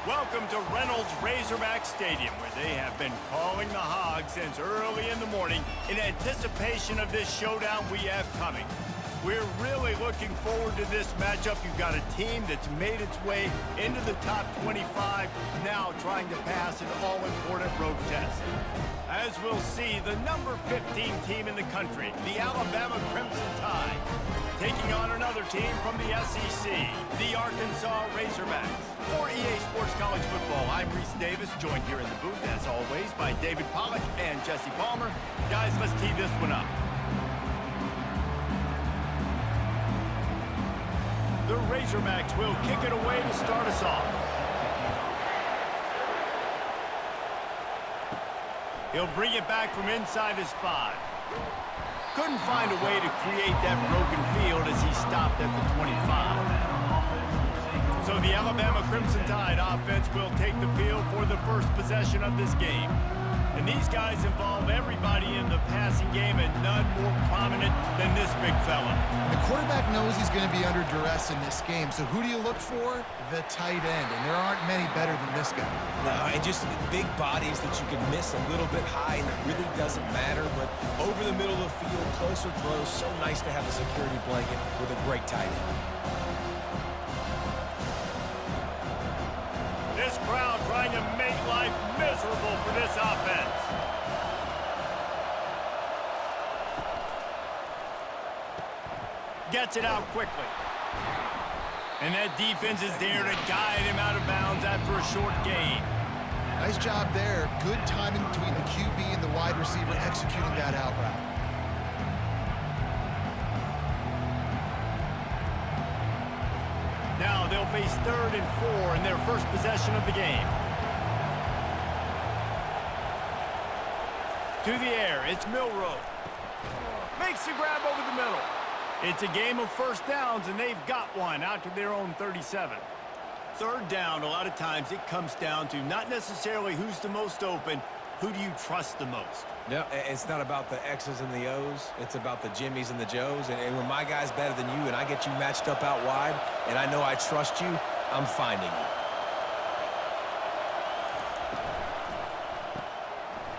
Welcome to Reynolds Razorback Stadium, where they have been calling the Hogs since early in the morning in anticipation of this showdown we have coming. We're really looking forward to this matchup. You've got a team that's made its way into the top 25, now trying to pass an all-important road test. As we'll see, the number 15 team in the country, the Alabama Crimson Tide, taking on another team from the SEC, the Arkansas Razorbacks. For EA Sports College Football, I'm Reese Davis, joined here in the booth, as always, by David Pollack and Jesse Palmer. Guys, let's tee this one up. The Razorbacks will kick it away to start us off. He'll bring it back from inside his 5. Couldn't find a way to create that broken field as he stopped at the 25. So the Alabama Crimson Tide offense will take the field for the first possession of this game. And these guys involve everybody in the passing game, and none more prominent than this big fella. The quarterback knows he's going to be under duress in this game, so who do you look for? The tight end, and there aren't many better than this guy. No, and just big bodies that you can miss a little bit high, and it really doesn't matter, but over the middle of the field, closer throws, so nice to have a security blanket with a great tight end. This crowd trying to make life miserable for this offense. Gets it out quickly. And that defense is there to guide him out of bounds after a short gain. Nice job there. Good timing between the QB and the wide receiver executing that out route. Now they'll face 3rd and 4 in their first possession of the game. To the air, it's Milroe. Makes the grab over the middle. It's a game of first downs, and they've got one out to their own 37. 3rd down, a lot of times it comes down to not necessarily who's the most open, who do you trust the most? No, it's not about the X's and the O's. It's about the Jimmies and the Joes. And when my guy's better than you and I get you matched up out wide and I know I trust you, I'm finding you.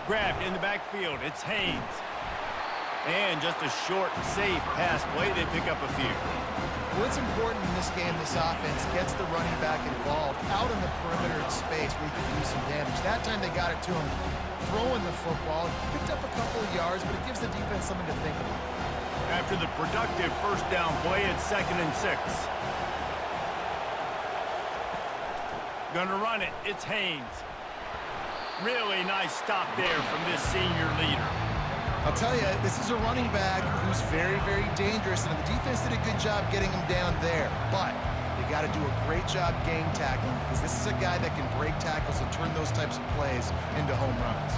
Grabbed in the backfield. It's Haynes. And just a short, safe pass play. They pick up a few. What's important in this game, this offense gets the running back involved out in the perimeter in space where he can do some damage. That time they got it to him throwing the football. Picked up a couple of yards, but it gives the defense something to think about. After the productive first down play, it's 2nd and 6. Gonna run it. It's Haynes. Really nice stop there from this senior leader. I'll tell you, this is a running back who's very, very dangerous, and the defense did a good job getting him down there. But they got to do a great job game tackling because this is a guy that can break tackles and turn those types of plays into home runs.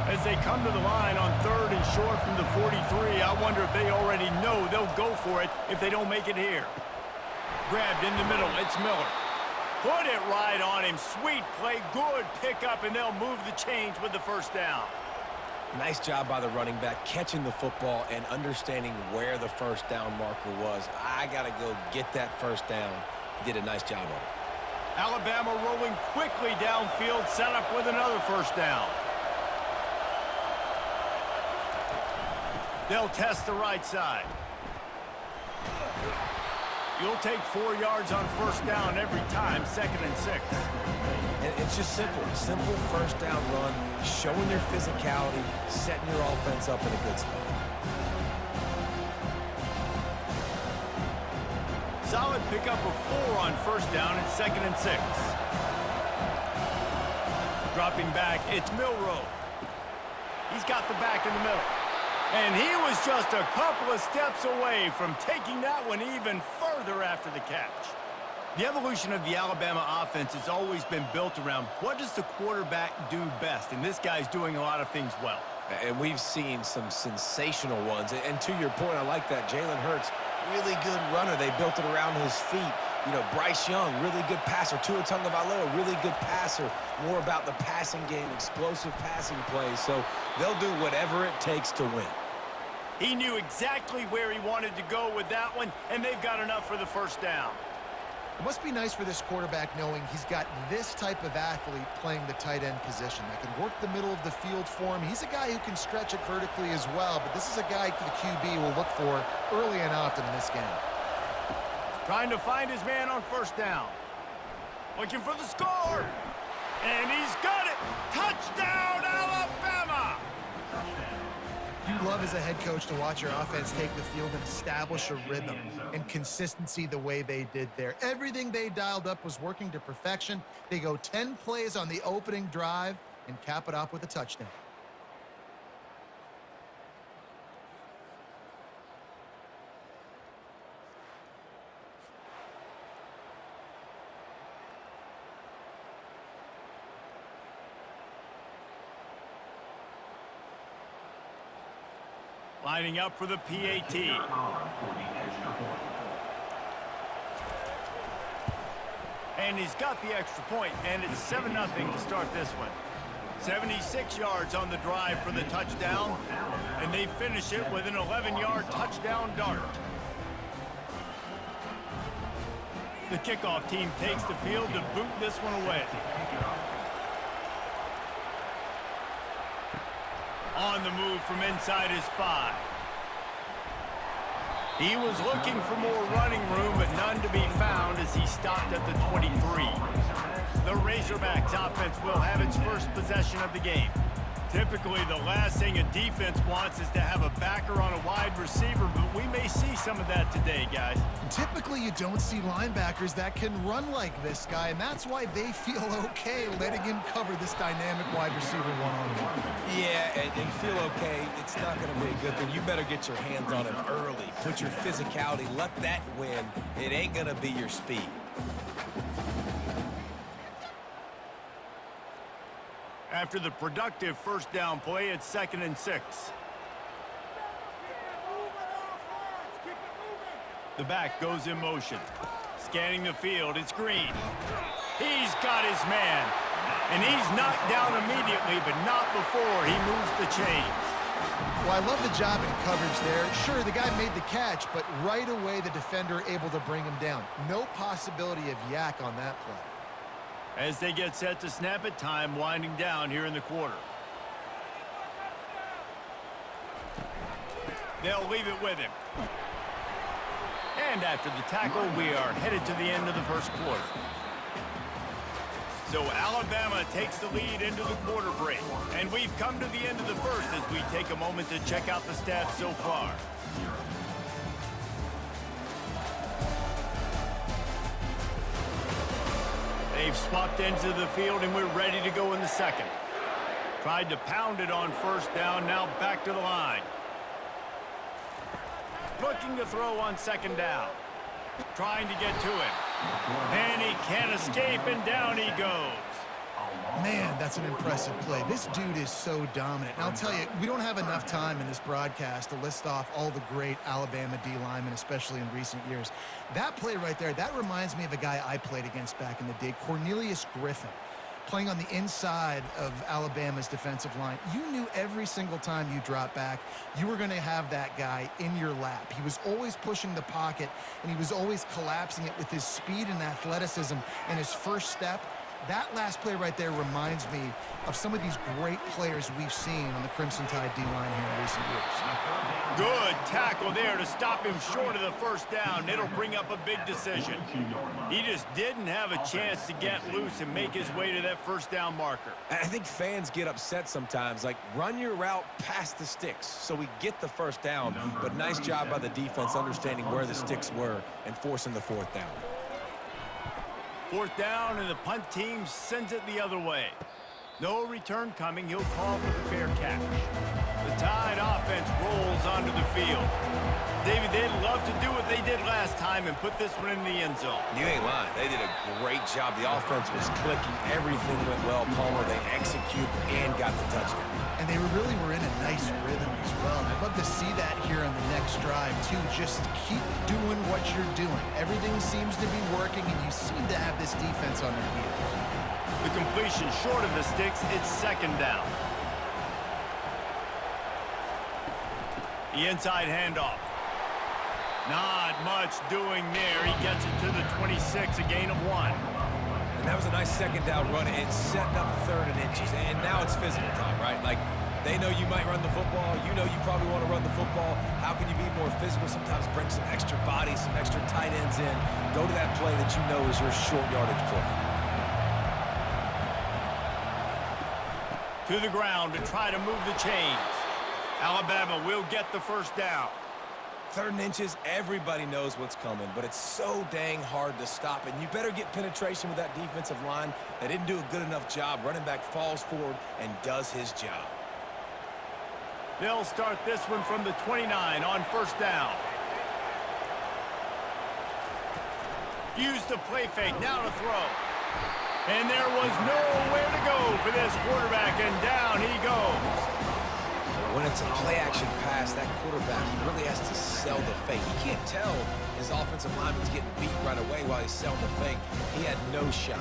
As they come to the line on 3rd and short from the 43, I wonder if they already know they'll go for it if they don't make it here. Grabbed in the middle, it's Miller. Put it right on him. Sweet play, good pickup, and they'll move the chains with the first down. Nice job by the running back catching the football and understanding where the first down marker was. I got to go get that first down. He did a nice job of it. Alabama rolling quickly downfield, set up with another first down. They'll test the right side. You'll take 4 yards on first down every time, 2nd and 6. And it's just simple. Simple first down run, showing your physicality, setting your offense up in a good spot. Solid pickup of 4 on first down and 2nd and 6. Dropping back, it's Milroe. He's got the back in the middle. And he was just a couple of steps away from taking that one even further after the catch. The evolution of the Alabama offense has always been built around what does the quarterback do best, and this guy's doing a lot of things well. And we've seen some sensational ones. And to your point, I like that. Jalen Hurts, really good runner. They built it around his feet. You know, Bryce Young, really good passer. Tua Tagovailoa, really good passer. More about the passing game, explosive passing plays. So they'll do whatever it takes to win. He knew exactly where he wanted to go with that one, and they've got enough for the first down. It must be nice for this quarterback knowing he's got this type of athlete playing the tight end position that can work the middle of the field for him. He's a guy who can stretch it vertically as well, but this is a guy the QB will look for early and often in this game. Trying to find his man on first down. Looking for the score. And he's got it. Touchdown, Alabama! You love as a head coach to watch your offense take the field and establish a rhythm and consistency the way they did there. Everything they dialed up was working to perfection. They go 10 plays on the opening drive and cap it off with a touchdown. Lining up for the PAT. And he's got the extra point, and it's 7-0 to start this one. 76 yards on the drive for the touchdown, and they finish it with an 11-yard touchdown dart. The kickoff team takes the field to boot this one away. On the move from inside his 5. He was looking for more running room, but none to be found as he stopped at the 23. The Razorbacks offense will have its first possession of the game. Typically, the last thing a defense wants is to have a backer on a wide receiver, but we may see some of that today, guys. Typically, you don't see linebackers that can run like this guy, and that's why they feel okay letting him cover this dynamic wide receiver one-on-one. Yeah, and feel okay, it's not going to be a good thing. You better get your hands on him early. Put your physicality, let that win. It ain't going to be your speed. After the productive first down play, it's 2nd and 6. The back goes in motion. Scanning the field, it's Green. He's got his man. And he's knocked down immediately, but not before he moves the chains. Well, I love the job in coverage there. Sure, the guy made the catch, but right away the defender able to bring him down. No possibility of yak on that play. As they get set to snap it, time winding down here in the quarter. They'll leave it with him. And after the tackle, we are headed to the end of the first quarter. So Alabama takes the lead into the quarter break. And we've come to the end of the first as we take a moment to check out the stats so far. They've swapped ends of the field, and we're ready to go in the second. Tried to pound it on first down, now back to the line. Looking to throw on second down. Trying to get to him. And he can't escape, and down he goes. Man, that's an impressive play. This dude is so dominant. And I'll tell you, we don't have enough time in this broadcast to list off all the great Alabama D linemen, especially in recent years. That play right there, that reminds me of a guy I played against back in the day, Cornelius Griffin, playing on the inside of Alabama's defensive line. You knew every single time you dropped back, you were going to have that guy in your lap. He was always pushing the pocket, and he was always collapsing it with his speed and athleticism and his first step. That last play right there reminds me of some of these great players we've seen on the Crimson Tide D-line here in recent years. Good tackle there to stop him short of the first down. It'll bring up a big decision. He just didn't have a chance to get loose and make his way to that first down marker. I think fans get upset sometimes, like run your route past the sticks so we get the first down, but nice job by the defense understanding where the sticks were and forcing the fourth down. Fourth down, and the punt team sends it the other way. No return coming. He'll call for the fair catch. The Tide offense rolls onto the field. David, they'd love to do what they did last time and put this one in the end zone. You ain't lying. They did a great job. The offense was clicking. Everything went well. Palmer, they executed and got the touchdown. And they really were in a nice rhythm as well. And I'd love to see that here on the next drive, too. Just keep doing what you're doing. Everything seems to be working, and you seem to have this defense on their heels. The completion short of the sticks, it's second down. The inside handoff. Not much doing there. He gets it to the 26, a gain of 1. And that was a nice second down run and setting up 3rd and inches. And now it's physical time, right? Like, they know you might run the football. You know you probably want to run the football. How can you be more physical? Sometimes bring some extra bodies, some extra tight ends in. Go to that play that you know is your short yardage play. To the ground to try to move the chains. Alabama will get the first down. 3rd and inches, everybody knows what's coming, but it's so dang hard to stop. And you better get penetration with that defensive line. They didn't do a good enough job. Running back falls forward and does his job. They'll start this one from the 29 on first down. Use the play fake, now to throw. And there was nowhere to go for this quarterback, and down he goes. When it's a play-action pass, that quarterback, he really has to sell the fake. He can't tell his offensive lineman's getting beat right away while he's selling the fake. He had no shot.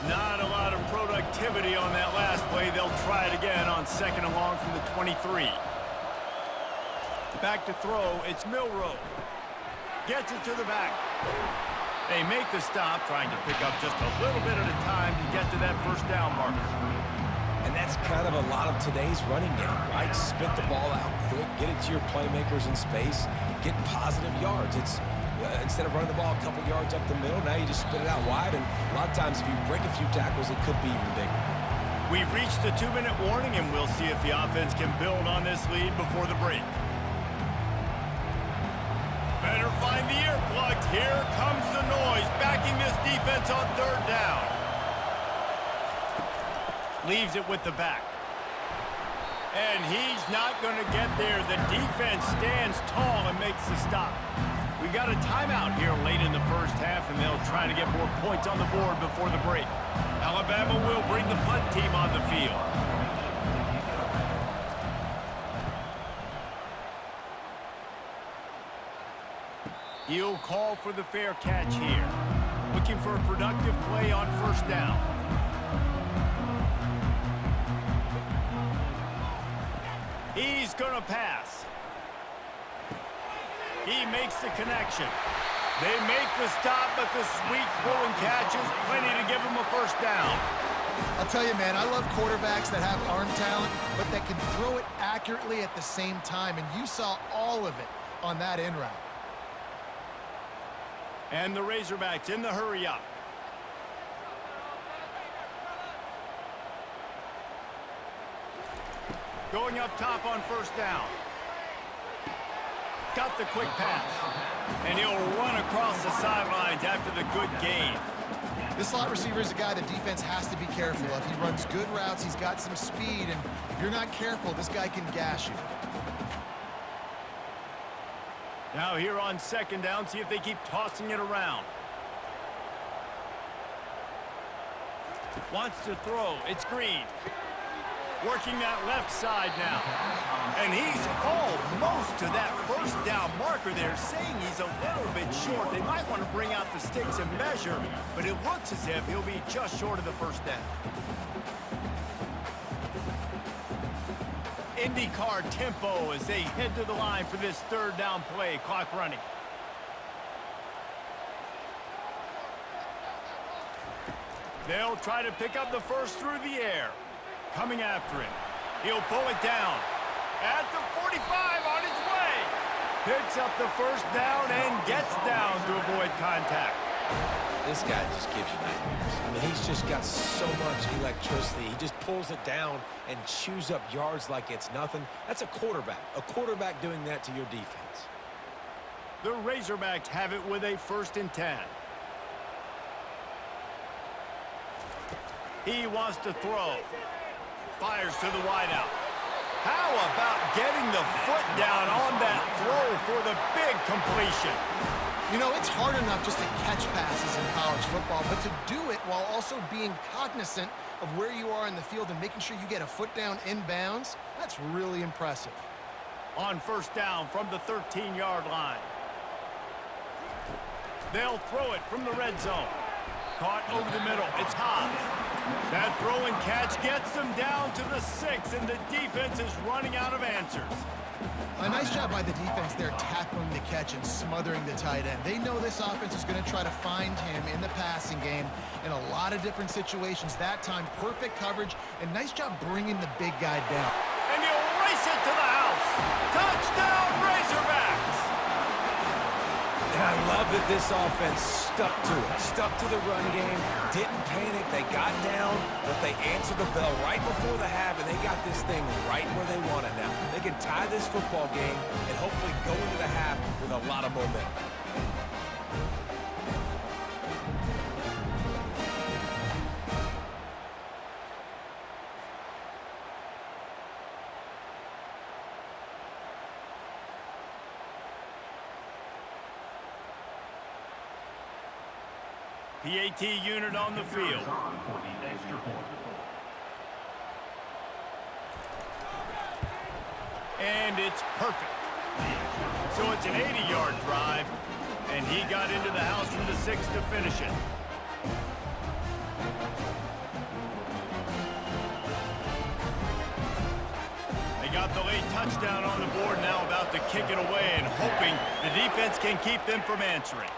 Not a lot of productivity on that last play. They'll try it again on 2nd and long from the 23. Back to throw, it's Milroe. Gets it to the back. They make the stop, trying to pick up just a little bit at a time to get to that first down marker. And that's kind of a lot of today's running game, right? Spit the ball out quick, get it to your playmakers in space, get positive yards. It's instead of running the ball a couple yards up the middle, now you just spit it out wide, and a lot of times if you break a few tackles, it could be even bigger. We've reached the 2-minute warning, and we'll see if the offense can build on this lead before the break. Better find the earplugs. Here comes the noise, backing this defense on 3rd down. Leaves it with the back. And he's not going to get there. The defense stands tall and makes the stop. We got a timeout here late in the first half, and they'll try to get more points on the board before the break. Alabama will bring the punt team on the field. He'll call for the fair catch here. Looking for a productive play on first down. He's going to pass. He makes the connection. They make the stop, but the sweet throw and catch is plenty to give him a first down. I'll tell you, man, I love quarterbacks that have arm talent, but that can throw it accurately at the same time, and you saw all of it on that in route. And the Razorbacks in the hurry up. Going up top on first down. Got the quick pass. And he'll run across the sidelines after the good gain. This slot receiver is a guy the defense has to be careful of. He runs good routes. He's got some speed. And if you're not careful, this guy can gash you. Now here on 2nd down, see if they keep tossing it around. Wants to throw. It's Green. Working that left side now. And he's almost to that first down marker there, saying he's a little bit short. They might want to bring out the sticks and measure, but it looks as if he'll be just short of the first down. IndyCar tempo as they head to the line for this 3rd down play. Clock running. They'll try to pick up the first through the air. Coming after him. He'll pull it down. At the 45 on his way. Picks up the first down and gets down to avoid contact. This guy just gives you nightmares. I mean, he's just got so much electricity. He just pulls it down and chews up yards like it's nothing. That's a quarterback. A quarterback doing that to your defense. The Razorbacks have it with a 1st and 10. He wants to throw. Fires to the wideout. How about getting the foot down on that throw for the big completion? You know, it's hard enough just to catch passes in college football, but to do it while also being cognizant of where you are in the field and making sure you get a foot down inbounds, that's really impressive. On first down from the 13-yard line. They'll throw it from the red zone. caught over the middle. It's Hobbs. That throw and catch gets them down to the 6, and the defense is running out of answers. A nice job by the defense there, tackling the catch and smothering the tight end. They know this offense is going to try to find him in the passing game in a lot of different situations. That time, perfect coverage, and nice job bringing the big guy down. And he'll race it to the house. Touchdown, Razorbacks! And I love that this offense stuck to it, stuck to the run game, didn't panic, they got down, but they answered the bell right before the half, and they got this thing right where they want it now. They can tie this football game and hopefully go into the half with a lot of momentum. PAT unit on the field. And it's perfect. So it's an 80-yard drive, and he got into the house from the 6 to finish it. They got the late touchdown on the board, now about to kick it away and hoping the defense can keep them from answering.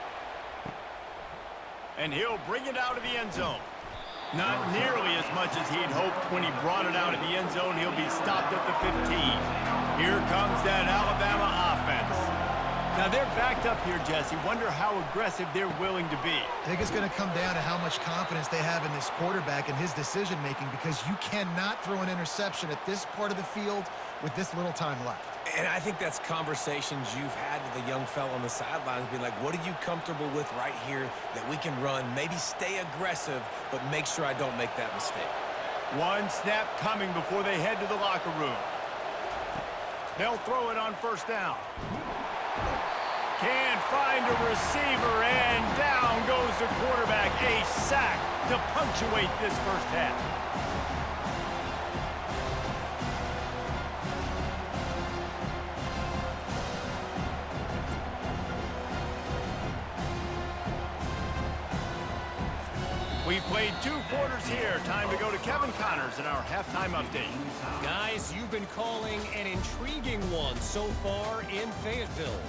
And he'll bring it out of the end zone. Not nearly as much as he'd hoped when he brought it out of the end zone. He'll be stopped at the 15. Here comes that Alabama offense. Now they're backed up here, Jesse. Wonder how aggressive they're willing to be. I think it's going to come down to how much confidence they have in this quarterback and his decision-making, because you cannot throw an interception at this part of the field with this little time left. And I think that's conversations you've had with the young fella on the sidelines, being like, what are you comfortable with right here that we can run? Maybe stay aggressive, but make sure I don't make that mistake. One snap coming before they head to the locker room. They'll throw it on first down. Can't find a receiver, and down goes the quarterback. A sack to punctuate this first half. We've played 2 quarters here. Time to go to Kevin Connors in our halftime update. Guys, you've been calling an intriguing one so far in Fayetteville.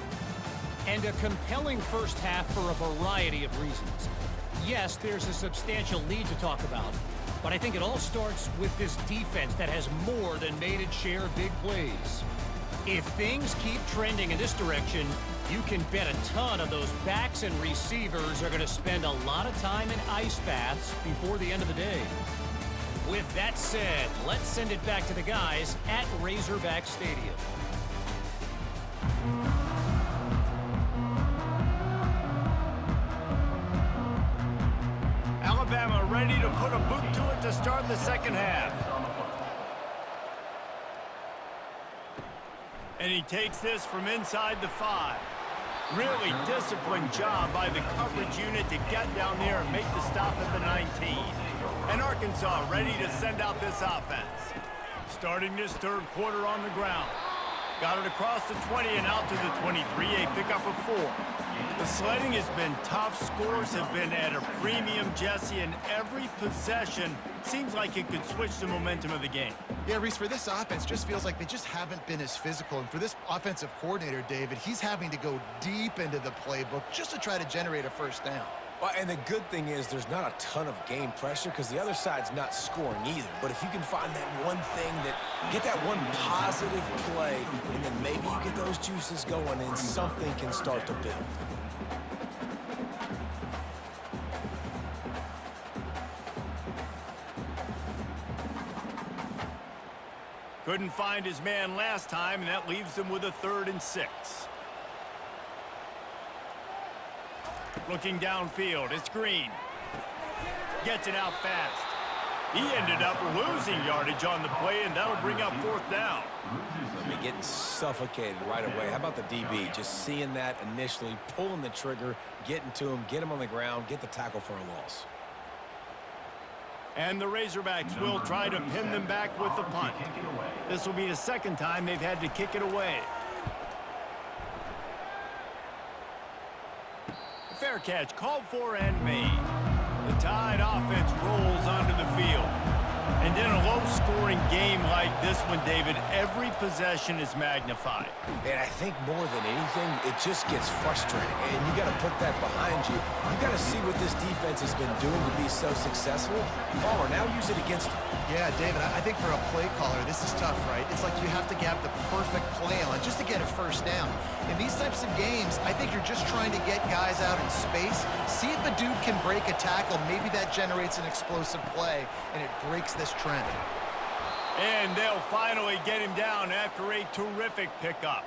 And a compelling first half for a variety of reasons. Yes, there's a substantial lead to talk about, but I think it all starts with this defense that has more than made its share of big plays. If things keep trending in this direction, you can bet a ton of those backs and receivers are going to spend a lot of time in ice baths before the end of the day. With that said, let's send it back to the guys at Razorback Stadium. Alabama ready to put a boot to it to start the second half. And he takes this from inside the 5. Really disciplined job by the coverage unit to get down there and make the stop at the 19. And Arkansas ready to send out this offense. Starting this third quarter on the ground. Got it across the 20 and out to the 23, a pickup of 4. The sledding has been tough. Scores have been at a premium, Jesse, and every possession seems like it could switch the momentum of the game. Yeah, Reese, for this offense, just feels like they just haven't been as physical. And for this offensive coordinator, David, he's having to go deep into the playbook just to try to generate a first down. Well, and the good thing is there's not a ton of game pressure because the other side's not scoring either. But if you can find that one thing, get that one positive play, and then maybe you get those juices going and something can start to build. Couldn't find his man last time, and that leaves them with a 3rd and 6. Looking downfield, it's Green. Gets it out fast. He ended up losing yardage on the play, and that'll bring up 4th down. I mean, getting suffocated right away. How about the DB? Just seeing that initially, pulling the trigger, getting to him, get him on the ground, get the tackle for a loss. And the Razorbacks will try to pin them back with the punt. This will be the 2nd time they've had to kick it away. Fair catch called for and made. The Tide offense rolls onto the field. And in a low-scoring game like this one, David, every possession is magnified. And I think more than anything, it just gets frustrating. And you got to put that behind you. You got to see what this defense has been doing to be so successful. Caller, now use it against them. Yeah, David, I think for a play caller, this is tough, right? It's like you have to have the perfect play on just to get a first down. In these types of games, I think you're just trying to get guys out in space, see if a dude can break a tackle. Maybe that generates an explosive play, and it breaks this trend. And they'll finally get him down after a terrific pickup.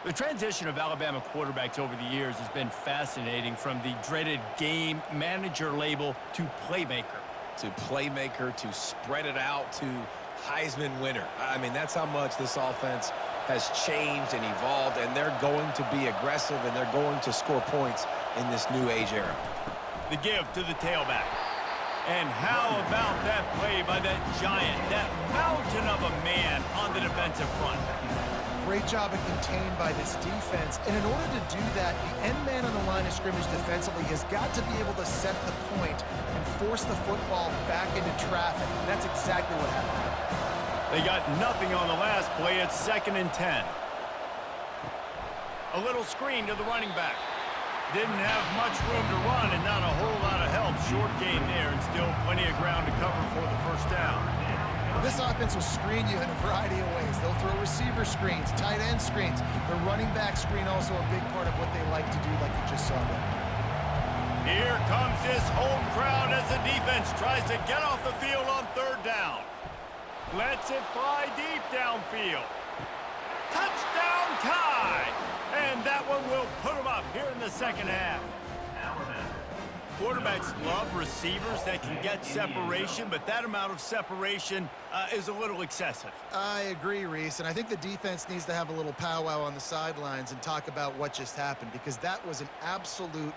The transition of Alabama quarterbacks over the years has been fascinating, from the dreaded game manager label to playmaker. To playmaker, to spread it out, to Heisman winner. I mean, that's how much this offense has changed and evolved, and they're going to be aggressive, and they're going to score points in this new age era. The give to the tailback. And how about that play by that giant, that mountain of a man on the defensive front? Great job of contained by this defense. And in order to do that, the end man on the line of scrimmage defensively has got to be able to set the point and force the football back into traffic. And that's exactly what happened. They got nothing on the last play. It's 2nd and 10. A little screen to the running back. Didn't have much room to run and not a whole lot of help. Short gain there, and still plenty of ground to cover for the first down. Well, this offense will screen you in a variety of ways. They'll throw receiver screens, tight end screens. The running back screen also a big part of what they like to do, like you just saw there. Here comes this home crowd as the defense tries to get off the field on 3rd down. Lets it fly deep downfield. Touchdown Tide! And that one will put them up here in the second half. Quarterbacks love receivers that can get separation, but that amount of separation is a little excessive. I agree, Reese, and I think the defense needs to have a little powwow on the sidelines and talk about what just happened, because that was an absolute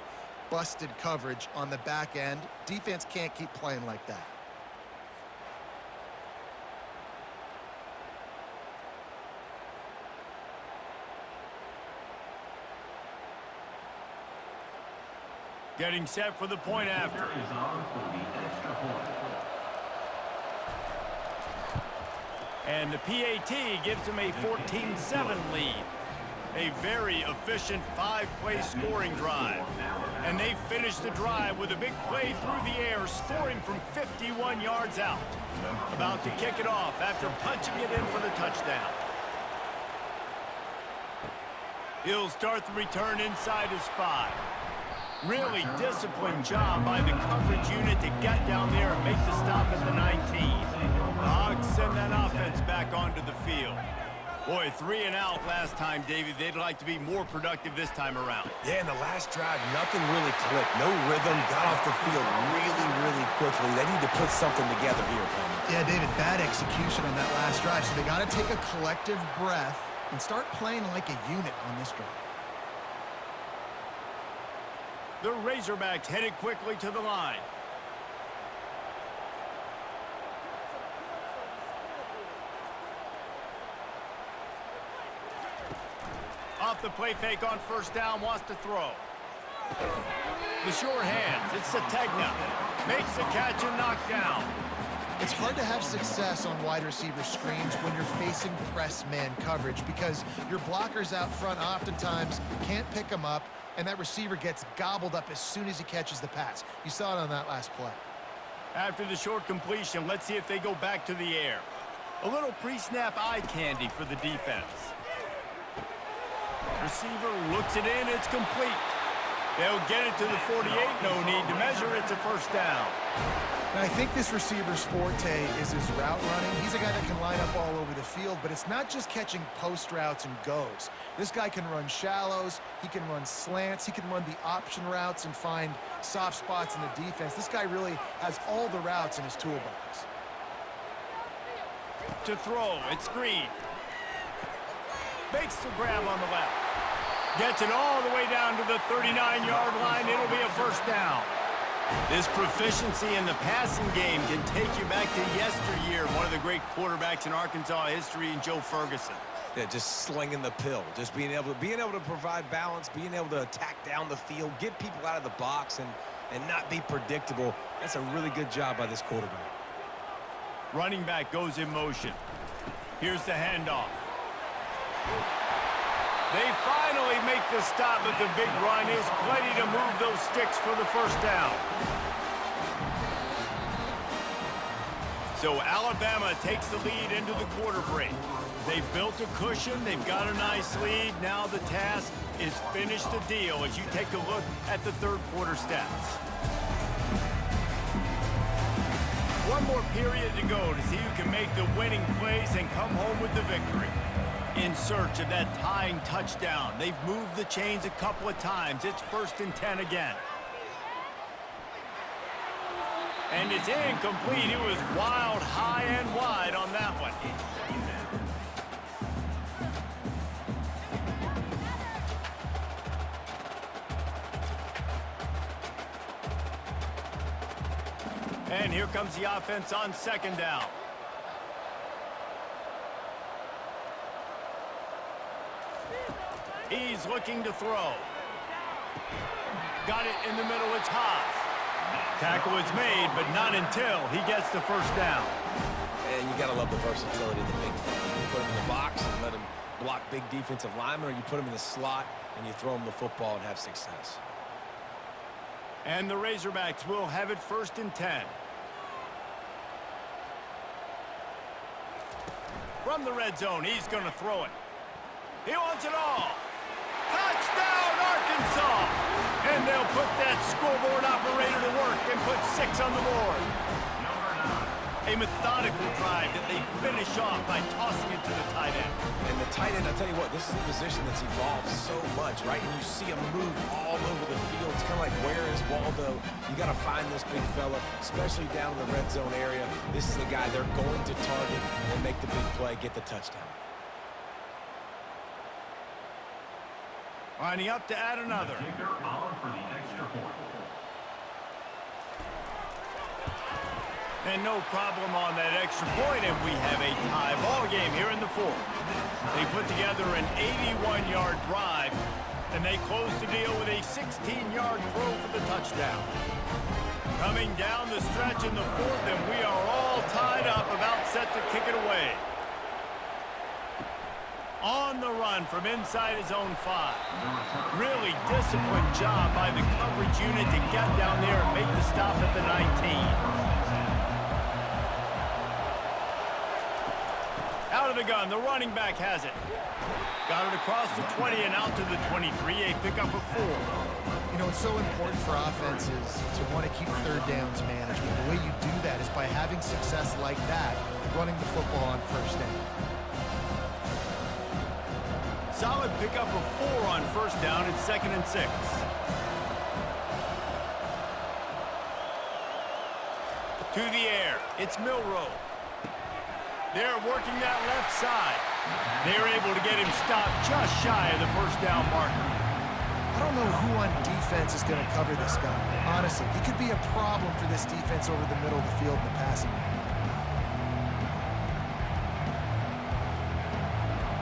busted coverage on the back end. Defense can't keep playing like that. Getting set for the point after. And the PAT gives them a 14-7 lead. A very efficient 5-play scoring drive. And they finish the drive with a big play through the air, scoring from 51 yards out. About to kick it off after punching it in for the touchdown. He'll start the return inside his 5. Really disciplined job by the coverage unit to get down there and make the stop at the 19. The Hogs send that offense back onto the field. Boy, 3 and out last time, Davey. They'd like to be more productive this time around. Yeah, in the last drive, nothing really clicked. No rhythm, got off the field really quickly. They need to put something together here, opponent. Yeah, David, bad execution on that last drive, so they got to take a collective breath and start playing like a unit on this drive. The Razorbacks headed quickly to the line. Off the play fake on 1st down, wants to throw. The short hands, it's Sategna. Makes the catch and knocked down. It's hard to have success on wide receiver screens when you're facing press man coverage, because your blockers out front oftentimes can't pick them up, and that receiver gets gobbled up as soon as he catches the pass. You saw it on that last play. After the short completion, let's see if they go back to the air. A little pre-snap eye candy for the defense. Receiver looks it in, it's complete. They'll get it to the 48, no need to measure, it's a 1st down. And I think this receiver's forte is his route running. He's a guy that can line up all over the field, but it's not just catching post routes and goes. This guy can run shallows, he can run slants, he can run the option routes and find soft spots in the defense. This guy really has all the routes in his toolbox. To throw, it's Green. Makes the grab on the left. Gets it all the way down to the 39-yard line. It'll be a 1st down. This proficiency in the passing game can take you back to yesteryear. One of the great quarterbacks in Arkansas history, in Joe Ferguson. Yeah, just slinging the pill, just being able to provide balance, being able to attack down the field, get people out of the box, and and not be predictable. That's a really good job by this quarterback. Running back goes in motion. Here's the handoff. They finally make the stop, but the big run is plenty to move those sticks for the first down. So Alabama takes the lead into the quarter break. They've built a cushion. They've got a nice lead. Now the task is finish the deal as you take a look at the third quarter stats. One more period to go to see who can make the winning plays and come home with the victory. In search of that tying touchdown. They've moved the chains a couple of times. It's 1st and 10 again. And it's incomplete. It was wild, high and wide on that one. And here comes the offense on 2nd down. He's looking to throw. Got it in the middle. It's Haas. Tackle is made, but not until he gets the first down. And you got to love the versatility of the big fella. You put him in the box and let him block big defensive linemen, or you put him in the slot and you throw him the football and have success. And the Razorbacks will have it 1st and 10. From the red zone, he's going to throw it. He wants it all. Touchdown, Arkansas! And they'll put that scoreboard operator to work and put 6 on the board. A methodical drive that they finish off by tossing it to the tight end. And the tight end, I'll tell you what, this is a position that's evolved so much, right? And you see him move all over the field. It's kind of like, where is Waldo? You got to find this big fella, especially down in the red zone area. This is the guy they're going to target and make the big play, get the touchdown. Lining up to add another. And no problem on that extra point, and we have a tie ball game here in the 4th. They put together an 81-yard drive, and they close the deal with a 16-yard throw for the touchdown. Coming down the stretch in the 4th, and we are all tied up, about set to kick it away. On the run from inside his own 5. Really disciplined job by the coverage unit to get down there and make the stop at the 19. Out of the gun, the running back has it. Got it across the 20 and out to the 23, a pickup of 4. You know, it's so important for offenses to want to keep third downs management. The way you do that is by having success like that, running the football on 1st down. Solid pickup of 4 on 1st down. It's 2nd and 6. To the air. It's Milroe. They're working that left side. They're able to get him stopped just shy of the 1st down marker. I don't know who on defense is going to cover this guy. Honestly, he could be a problem for this defense over the middle of the field in the passing game.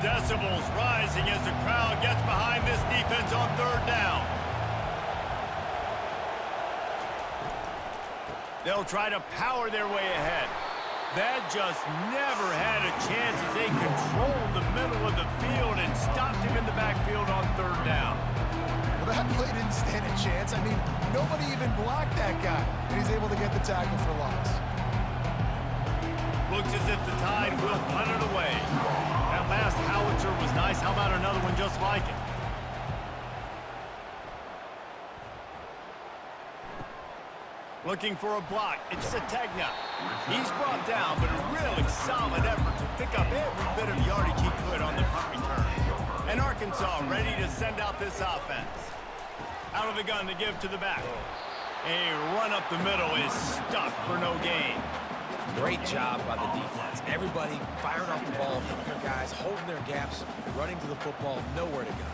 Decibels rising as the crowd gets behind this defense on 3rd down. They'll try to power their way ahead. That just never had a chance as they controlled the middle of the field and stopped him in the backfield on 3rd down. Well, that play didn't stand a chance. I mean, nobody even blocked that guy, and he's able to get the tackle for loss. Looks as if the Tide will punt it away. That last howitzer was nice. How about another one just like it? Looking for a block. It's Sategna. He's brought down, but a really solid effort to pick up every bit of yardage he could on the punt return. And Arkansas ready to send out this offense. Out of the gun to give to the back. A run up the middle is stuck for no gain. Great job by the defense. Everybody firing off the ball, hitting their guys, holding their gaps, running to the football, nowhere to go.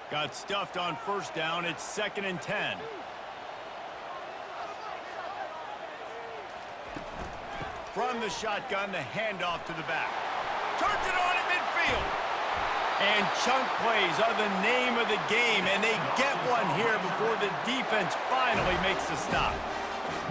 Got stuffed on 1st down. It's 2nd and 10. From the shotgun, the handoff to the back. Turns it on in midfield. And chunk plays are the name of the game, and they get one here before the defense finally makes the stop.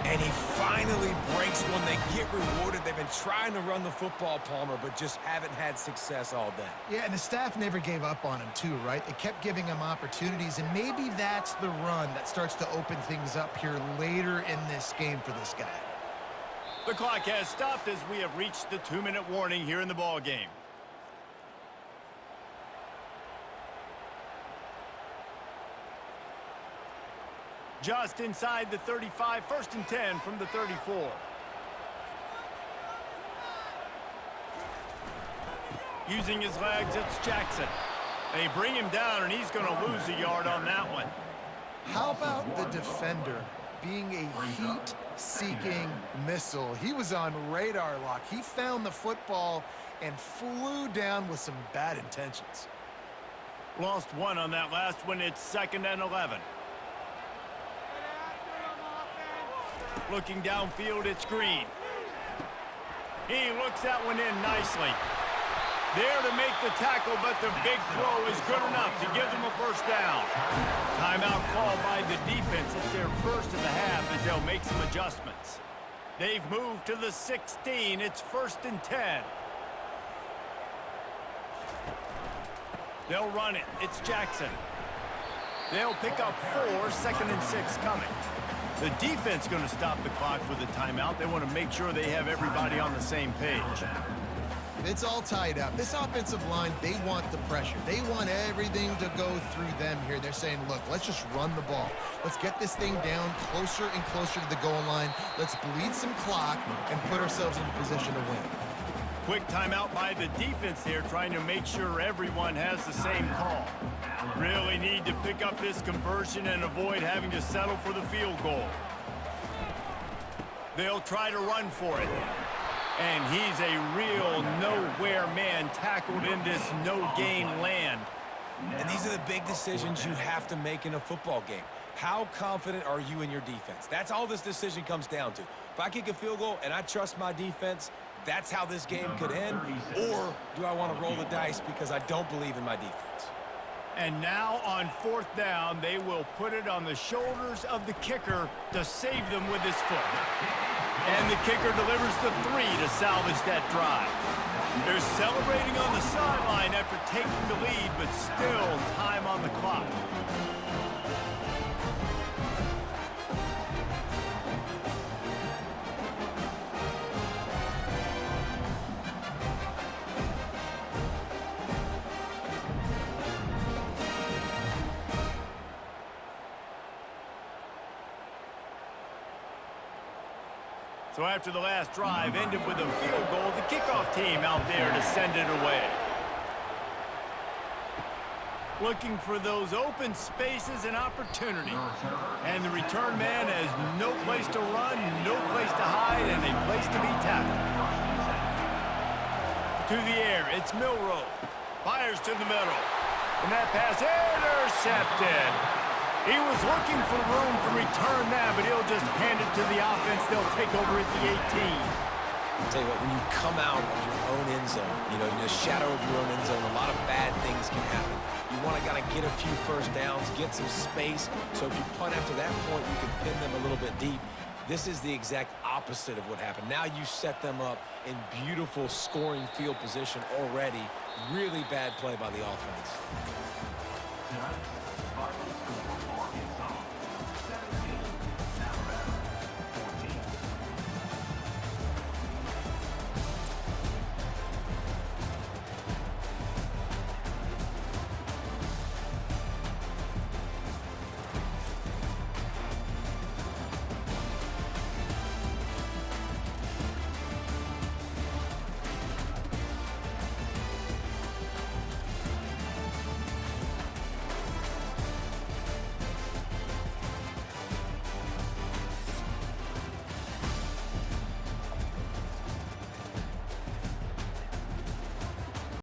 And he finally breaks one. They get rewarded. They've been trying to run the football, Palmer, but just haven't had success all day. Yeah, and the staff never gave up on him too, right? They kept giving him opportunities, and maybe that's the run that starts to open things up here later in this game for this guy. The clock has stopped as we have reached the 2-minute warning here in the ball game. Just inside the 35, 1st and 10 from the 34. Using his legs, it's Jackson. They bring him down, and he's going to lose a yard on that one. How about the defender being a heat-seeking missile? He was on radar lock. He found the football and flew down with some bad intentions. Lost one on that last one. It's 2nd and 11. Looking downfield, it's Green. He looks that one in nicely. There to make the tackle, but the big throw is good enough to give them a 1st down. Timeout called by the defense. It's their first of the half as they'll make some adjustments. They've moved to the 16. It's 1st and 10. They'll run it. It's Jackson. They'll pick up 4, 2nd and 6 coming. The defense going to stop the clock with a timeout. They want to make sure they have everybody on the same page. It's all tied up. This offensive line, they want the pressure. They want everything to go through them here. They're saying, look, let's just run the ball. Let's get this thing down closer and closer to the goal line. Let's bleed some clock and put ourselves in a position to win. Quick timeout by the defense here, trying to make sure everyone has the same call. Really need to pick up this conversion and avoid having to settle for the field goal. They'll try to run for it. And he's a real nowhere man tackled in this no-gain land. And these are the big decisions you have to make in a football game. How confident are you in your defense? That's all this decision comes down to. If I kick a field goal and I trust my defense, that's how this game could end. Or do I want to roll the dice because I don't believe in my defense? And now on 4th down, they will put it on the shoulders of the kicker to save them with his foot. And the kicker delivers the 3 to salvage that drive. They're celebrating on the sideline after taking the lead, but still time on the clock. So after the last drive ended with a field goal, the kickoff team out there to send it away. Looking for those open spaces and opportunity. And the return man has no place to run, no place to hide, and a place to be tackled. To the air, it's Milroe. Fires to the middle. And that pass intercepted. He was looking for room to return that, but he'll just hand it to the offense. They'll take over at the 18. I'll tell you what, when you come out of your own end zone, you know, in the shadow of your own end zone, a lot of bad things can happen. You want to kind of get a few 1st downs, get some space, so if you punt after that point, you can pin them a little bit deep. This is the exact opposite of what happened. Now you set them up in beautiful scoring field position already. Really bad play by the offense.